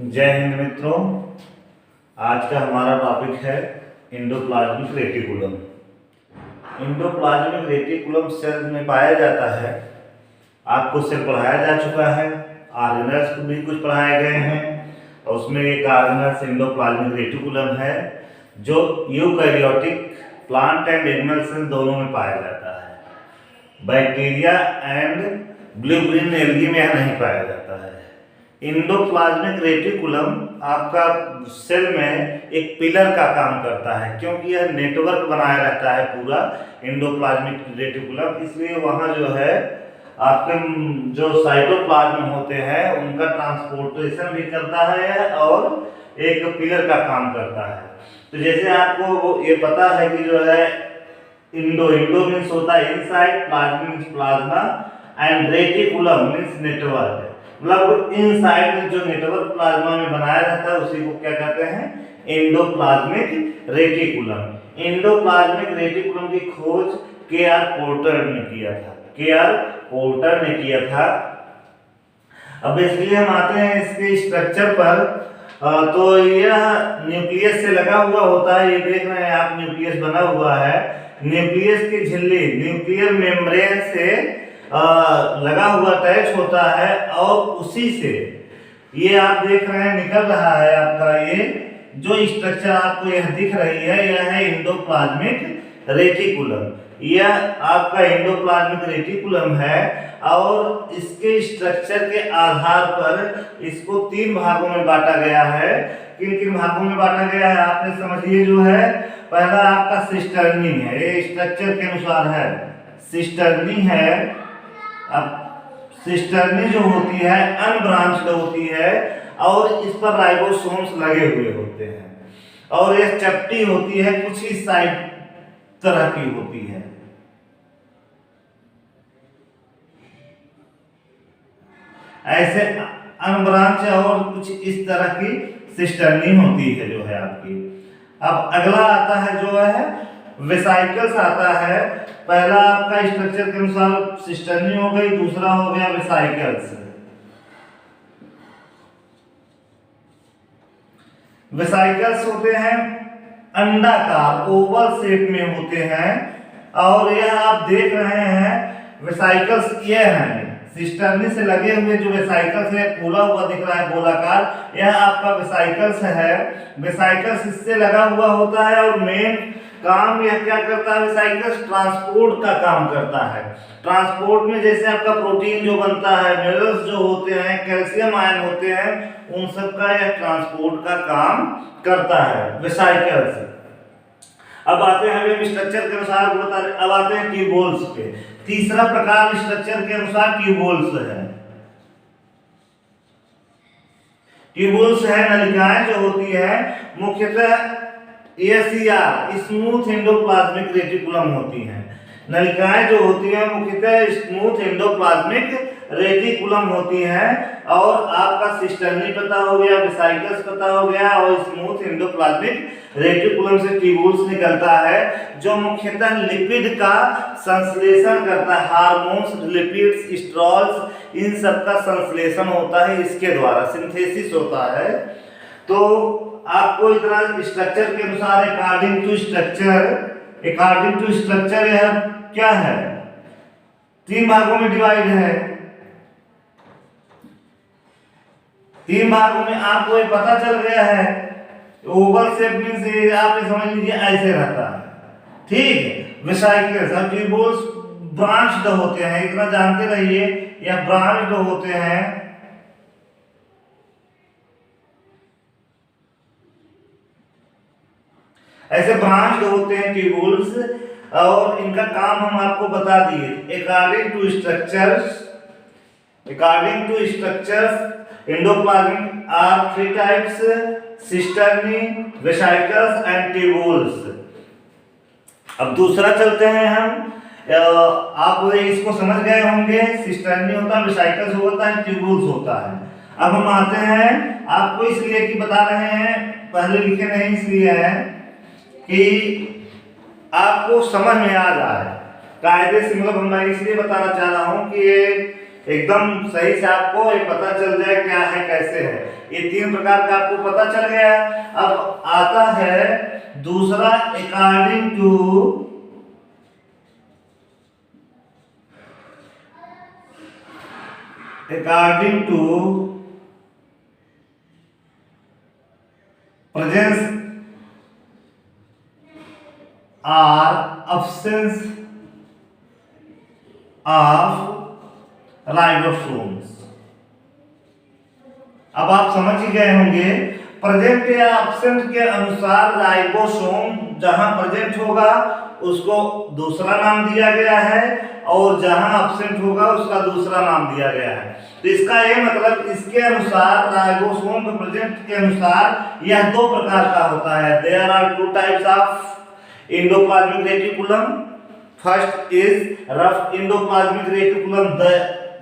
जय हिंद मित्रों। आज का हमारा टॉपिक है endoplasmic reticulum. Endoplasmic reticulum cell में पाया जाता है। आपको सेल पढ़ाया जा चुका है, आर्गेनल्स को भी कुछ पढ़ाए गए हैं और उसमें एक आर्गेनल्स इंडोप्लाज्मिक रेटिकुलम है जो eukaryotic plant and animal cell दोनों में पाया जाता है। Bacteria and blue green algae में यह नहीं पाया जाता है। इंडोप्लाज्मिक रेटिकुलम आपका सेल में एक पिलर का काम करता है, क्योंकि यह नेटवर्क बनाया रहता है पूरा इंडोप्लाज्मिक रेटिकुलम। इसलिए वहाँ जो है आपके जो साइटोप्लाज्म होते हैं उनका ट्रांसपोर्टेशन भी करता है और एक पिलर का काम करता है। तो जैसे आपको ये पता है कि जो है इंडो मीन्स होता है inside, plasma means plasma and reticulum means network. मतलब इनसाइड में जो नेटवर्क प्लाज्मा में बनाया रहता है उसी को क्या कहते हैं, एंडोप्लाज्मिक रेटिकुलम। एंडोप्लाज्मिक रेटिकुलम की खोज के.आर. पोर्टर ने किया था। के.आर. पोर्टर ने किया था। अब इसलिए हम आते हैं इसके स्ट्रक्चर पर। तो यह न्यूक्लियस से लगा हुआ होता है। ये देख रहे हैं आप, न्यूक्लियस बना हुआ है। न्यूक्लियस की झिल्ली न्यूक्लियर मेम्ब्रेन से लगा हुआ अटैच होता है और उसी से ये आप देख रहे हैं निकल रहा है आपका ये जो स्ट्रक्चर आपको यह दिख रही है, यह है इंडोप्लाज्मिक रेटिकुलम। यह आपका इंडोप्लाज्मिक रेटिकुलम है और इसके स्ट्रक्चर के आधार पर इसको 3 भागों में बांटा गया है। किन किन भागों में बांटा गया है आपने समझिए। जो है पहला आपका सिस्टर्नी है, ये स्ट्रक्चर के अनुसार है, सिस्टर्नी है। अब सिस्टर्नी जो होती है अनब्रांच्ड होती है और इस पर राइबोसोम्स लगे हुए होते हैं और यह चपटी होती है, कुछ ही साइड तरह की होती है। ऐसे अनब्रांच और कुछ इस तरह की सिस्टर्नी होती है जो है आपकी। अब अगला आता है जो है वेसाइकल्स आता है। पहला आपका स्ट्रक्चर के अनुसार सिस्टर्नी हो गई, दूसरा हो गया वेसाइकल्स। वेसाइकल्स होते हैं अंडाकार, ओवल शेप में होते हैं और यह आप देख रहे हैं वेसाइकल्स ये हैं सिस्टर्नी से लगे हुए जो वेसाइकल्स है, फूला हुआ दिख रहा है गोलाकार, यह आपका वेसाइकल्स है। वेसाइकल्स इससे लगा हुआ होता है और मेन काम यह क्या करता है, वेसाइकल्स ट्रांसपोर्ट का काम करता है। ट्रांसपोर्ट में जैसे आपका प्रोटीन जो बनता है, मिनरल्स जो होते हैं, कैल्शियम आयन होते हैं, उन सब का यह ट्रांसपोर्ट का काम करता है वेसाइकल्स। अब आते हैं हम स्ट्रक्चर के अनुसार बता रहे। अब आते हैं ट्यूबोल्स पे। तीसरा प्रकार स्ट्रक्चर के अनुसार ट्यूबोल्स है। ट्यूबोल्स है नलिकाएं जो होती है, मुख्यतः एसीआर स्मूथ एंडोप्लाज्मिक रेटिकुलम होती हैं। नलिकाएं जो होती हैं मुख्यतः स्मूथ एंडोप्लाज्मिक रेटिकुलम होती हैं और आपका सिस्टर्नी पता हो गया, वेसाइकल्स पता हो गया और स्मूथ एंडोप्लाज्मिक रेटिकुलम से ट्यूबुल्स निकलता है जो मुख्यतः लिपिड का संश्लेषण करता है। हार्मोन्स, लिपिड्स, स्ट्रॉल्स, इन सब का संश्लेषण होता है इसके द्वारा, सिंथेसिस होता है। तो आपको इतना स्ट्रक्चर के अनुसार अकॉर्डिंग टू स्ट्रक्चर यह क्या है, 3 भागों में डिवाइड है। 3 भागों में आपको ये पता चल गया है। ओवल शेप मींस आप समझ लीजिए ऐसे रहता है, ठीक। वेसाइकल्स और ट्यूबुल्स ब्रांच्ड होते हैं, इतना जानते रहिए, यह ब्रांच्ड होते हैं। ऐसे ब्रांच्ड होते हैं ट्यूबुल्स और इनका काम हम आपको बता दिए। According to structures endoplasmic are 3 types, cisternae, vesicles and tubules. अब दूसरा चलते हैं हम। आप इसको समझ गए होंगे, सिस्टर्नी होता है, वेसाइकल्स होता है, ट्यूबुल्स होता है। अब हम आते हैं, आपको इसलिए कि बता रहे हैं, पहले लिखे नहीं इसलिए है कि आपको समझ में आ जाए कायदे से। मतलब मैं इसलिए बताना चाह रहा हूं कि ये एकदम सही से आपको ये पता चल जाए क्या है कैसे है। ये 3 प्रकार का आपको पता चल गया। अब आता है दूसरा, अकॉर्डिंग टू प्रेजेंस और absence ऑफ राइबोसोम्स। अब आप समझ ही गए होंगे, प्रेजेंट या एब्सेंट के अनुसार राइबोसोम जहां प्रेजेंट होगा उसको दूसरा नाम दिया गया है और जहां एब्सेंट होगा उसका दूसरा नाम दिया गया है। तो इसका ये मतलब, इसके अनुसार राइबोसोम के प्रेजेंट के अनुसार यह 2 प्रकार का होता है। There are 2 types of endoplasmic reticulum. First is rough endoplasmic reticulum.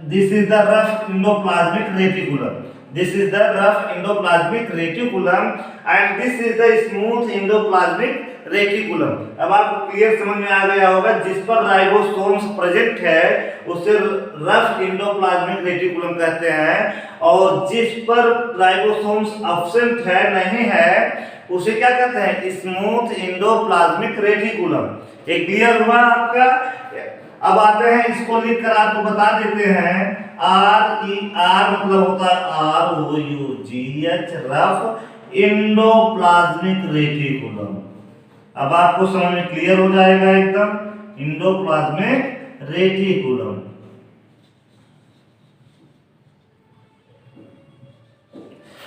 This is the rough endoplasmic reticulum. This is the rough endoplasmic reticulum and this is the smooth endoplasmic reticulum. अब आपको clear समझ में आ गया होगा, जिस पर ribosomes present है उसे रफ एंडोप्लाज्मिक रेटिकुलम कहते हैं, और जिस पर राइबोसोम्स एब्सेंट है, नहीं है, उसे क्या कहते हैं? Smooth endoplasmic reticulum. ये क्लियर हुआ आपका? अब आते हैं, इसको लिखकर आपको बता देते हैं। RER मतलब होता है ROUGH, रफ एंडोप्लाज्मिक रेटिकुलम। अब आपको समझ में क्लियर हो जाएगा एकदम, एंडोप्लाज्मिक रेटिकुलम।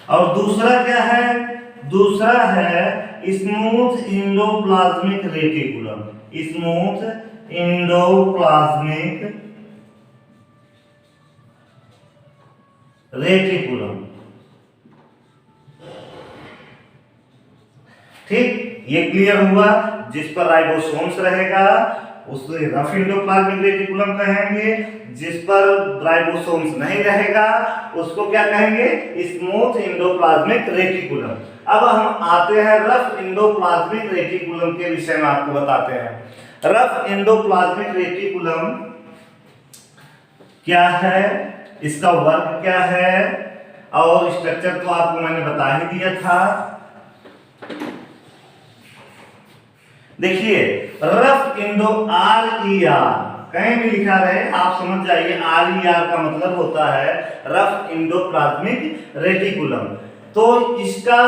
और दूसरा क्या है? दूसरा है smooth endoplasmic reticulum. Smooth endoplasmic reticulum. ठीक, ये क्लियर हुआ। जिस पर राइबोसोम्स रहेगा उसे रफ एंडोप्लाज्मिक रेटिकुलम कहेंगे, जिस पर राइबोसोम्स नहीं रहेगा उसको क्या कहेंगे? Smooth endoplasmic reticulum. अब हम आते हैं रफ एंडोप्लाज्मिक रेटिकुलम के विषय में, आपको बताते हैं। रफ एंडोप्लाज्मिक रेटिकुलम क्या है, इसका वर्क क्या है, और स्ट्रक्चर तो आपको मैंने बता ही दिया था। देखिए, रफ एंडो RER कहीं भी लिखा रहे आप समझ जाइए, RER का मतलब होता है रफ एंडोप्लाज्मिक रेटिकुलम। तो इसका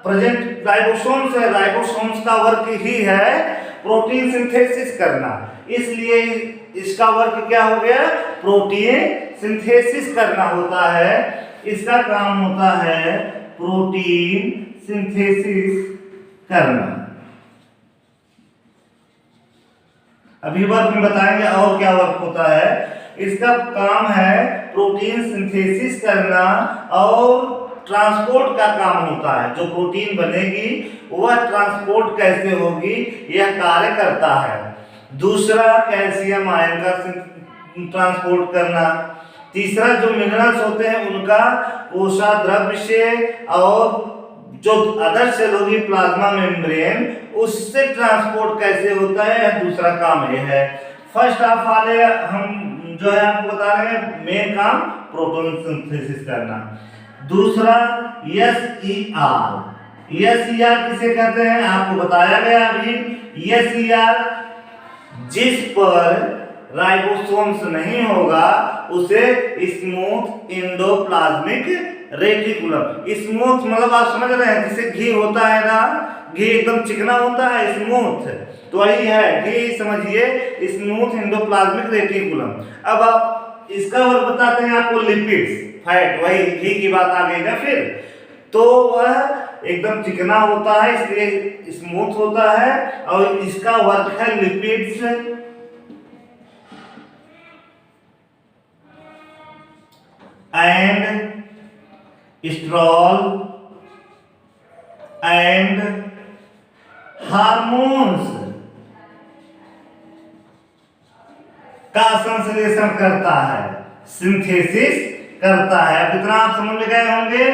प्रेजेंट राइबोसोम्स है, राइबोसोम्स का वर्क ही है प्रोटीन सिंथेसिस करना, इसलिए इसका वर्क क्या हो गया? प्रोटीन सिंथेसिस करना होता है। इसका काम होता है प्रोटीन सिंथेसिस करना। अभी वर्क में बताएंगे और क्या वर्क होता है। इसका काम है प्रोटीन सिंथेसिस करना और ट्रांसपोर्ट का काम होता है। जो प्रोटीन बनेगी वह ट्रांसपोर्ट कैसे होगी, यह कार्य करता है। दूसरा, कैल्शियम आयन का ट्रांसपोर्ट करना। तीसरा, जो मिनरल्स होते हैं उनका कोशाद्रव्य से और जो अदर सेल होगी प्लाज्मा मेम्ब्रेन, उससे ट्रांसपोर्ट कैसे होता है, दूसरा काम यह है। फर्स्ट हाफ वाले हम जो है आपको बता रहे हैं, मेन काम प्रोटीन सिंथेसिस करना। दूसरा SER। SER किसे कहते हैं आपको बताया गया अभी। SER जिस पर राइबोसोम्स नहीं होगा उसे स्मूथ एंडोप्लाज्मिक रेटिकुलम। स्मूथ मतलब आप समझ रहे हैं, जैसे घी होता है ना, घी एकदम चिकना होता है, स्मूथ, तो वही है घी, समझिए स्मूथ एंडोप्लाज्मिक रेटिकुलम। अब आप इसका वर्क बताते हैं आपको, लिपिड्स, फैट, वही घी की बात आ गई ना फिर। तो वह एकदम चिकना होता है इसलिए स्मूथ होता है, और इसका वर्क है lipids and stroll and hormones का संश्लेषण करता है, सिंथेसिस करता है। अब इतना आप समझ में गए होंगे।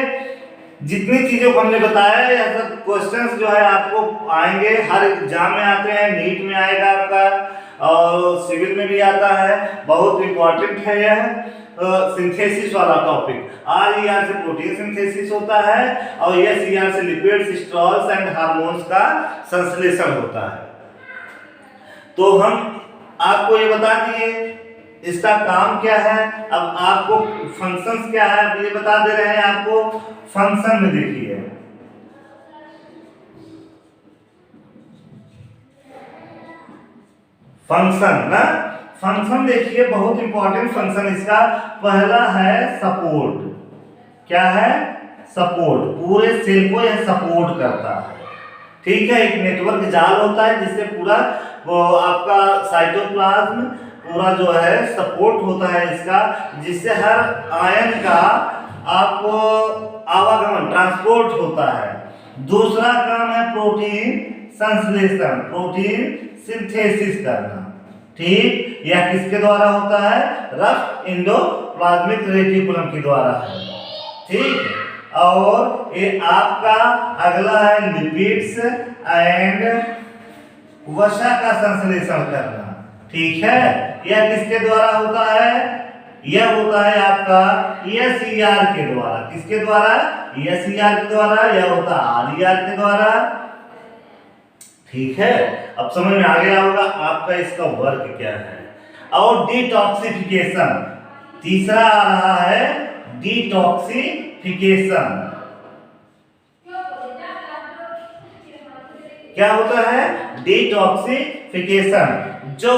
जितनी चीजों को हमने बताया, यह सब क्वेश्चंस जो है आपको आएंगे, हर एग्जाम में आते हैं, नीट में आएगा आपका और सिविल में भी आता है, बहुत इंपॉर्टेंट है यह। सिंथेसिस वाला टॉपिक। RER से प्रोटीन सिंथेसिस होता है और SER से लिपिड्स, स्ट्रॉल्स एंड हार्मोन्स का संश्लेषण होता है। तो हम आपको ये बता दिए इसका काम क्या है। अब आपको फंक्शंस क्या है अब ये बता दे रहे हैं आपको। फंक्शन में देखिए फंक्शन ना, फंक्शन देखिए बहुत इंपॉर्टेंट फंक्शन इसका पहला है सपोर्ट। क्या है? सपोर्ट। पूरे सेल को यह सपोर्ट करता है। ठीक है, एक नेटवर्क जाल होता है जिससे पूरा वो आपका साइटोप्लाज्म पूरा जो है सपोर्ट होता है इसका, जिससे हर आयन का आपको आवागमन ट्रांसपोर्ट होता है। दूसरा काम है प्रोटीन संश्लेषण, प्रोटीन सिंथेसिस करना। ठीक, यह किसके द्वारा होता है? रफ एंडोप्लाज्मिक रेटिकुलम के द्वारा है। ठीक, और ये आपका अगला है लिपिड्स एंड वसा का संश्लेषण करना। ठीक है, यह किसके द्वारा होता है? यह होता है आपका SER के द्वारा। किसके द्वारा? SER के द्वारा। यह होता है RER के द्वारा। ठीक है, अब समझ में आ गया होगा आपका इसका वर्क क्या है। और डिटॉक्सिफिकेशन, तीसरा आ रहा है डिटॉक्सिफिकेशन। क्या होता है? डिटॉक्सिफिकेशन। जो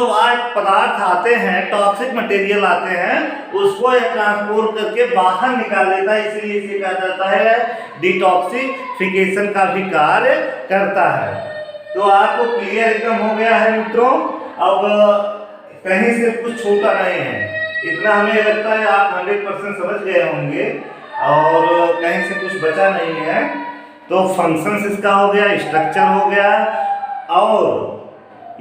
पदार्थ आते हैं, टॉक्सिक मटेरियल आते हैं, उसको यह ट्रांसपोर्ट करके बाहर निकाल देता है, इसलिए इसे कहा जाता है डिटॉक्सिफिकेशन का भी कार्य करता है। तो आपको क्लियर एकदम हो गया है मित्रों। अब कहीं से कुछ छूटा नहीं है, इतना हमें लगता है आप 100% समझ गए होंगे और कहीं से कुछ बचा नहीं है। तो फंक्शंस इसका हो गया, स्ट्रक्चर हो गया, और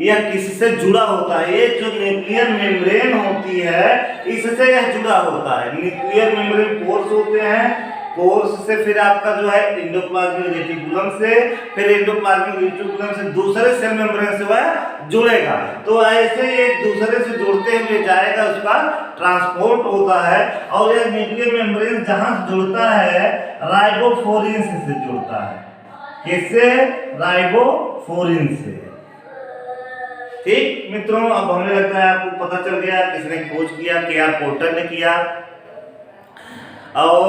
यह किससे जुड़ा होता है? ये जो न्यूक्लियर मेम्ब्रेन होती है इससे यह जुड़ा होता है। न्यूक्लियर मेम्ब्रेन पोर्स होते हैं, पोर्स से फिर आपका जो है एंडोप्लाज्मिक रेटिकुलम से, फिर एंडोप्लाज्मिक रेटिकुलम से दूसरे सेल मेम्ब्रेन से वह जुड़ेगा। तो ऐसे एक दूसरे से जुड़ते हुए जाएगा, उसका ट्रांसपोर्ट होता है। और यह न्यूक्लियर मेम्ब्रेन जहां जुड़ता है राइबोफ्लोरिन से जुड़ता है। किससे? राइबोफ्लोरिन से। ठीक मित्रों, अब हमें लगता है आपको पता चल गया किसने खोज किया। KR पोर्टर ने किया। और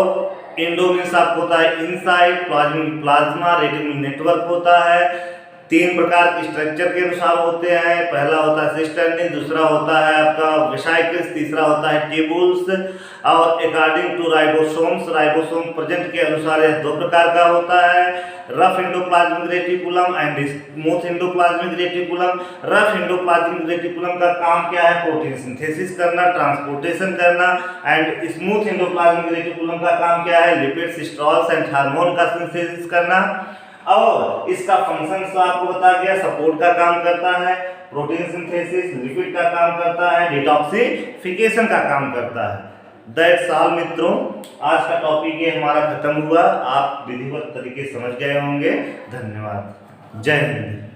इंडो मीन्स आपको होता है इनसाइड, प्लाज्मा रेटिकुलम नेटवर्क होता है। 3 प्रकार के स्ट्रक्चर के अनुसार होते हैं। पहला होता है सिस्टर्नी, दूसरा होता है आपका वेसिकल्स, तीसरा होता है ट्यूबुल्स। और according to ribosomes, ribosome present के अनुसार यह 2 प्रकार का होता है, rough endoplasmic reticulum and smooth endoplasmic reticulum. Rough endoplasmic reticulum का काम क्या है? प्रोटीन सिंथेसिस करना, ट्रांसपोर्टेशन करना। एंड स्मूथ एंडोप्लाज्मिक रेटिकुलम का काम क्या है? लिपिड्स, स्ट्रॉल्स एंड हार्मोन का सिंथेसिस करना। और इसका फंक्शन तो आपको बता गया, सपोर्ट का काम करता है, प्रोटीन सिंथेसिस, लिपिड का काम करता है, डिटॉक्सिफिकेशन का काम करता है। दैट्स ऑल मित्रों, आज का टॉपिक ये हमारा खत्म हुआ। आप विधिवत तरीके समझ गए होंगे। धन्यवाद। जय हिंद।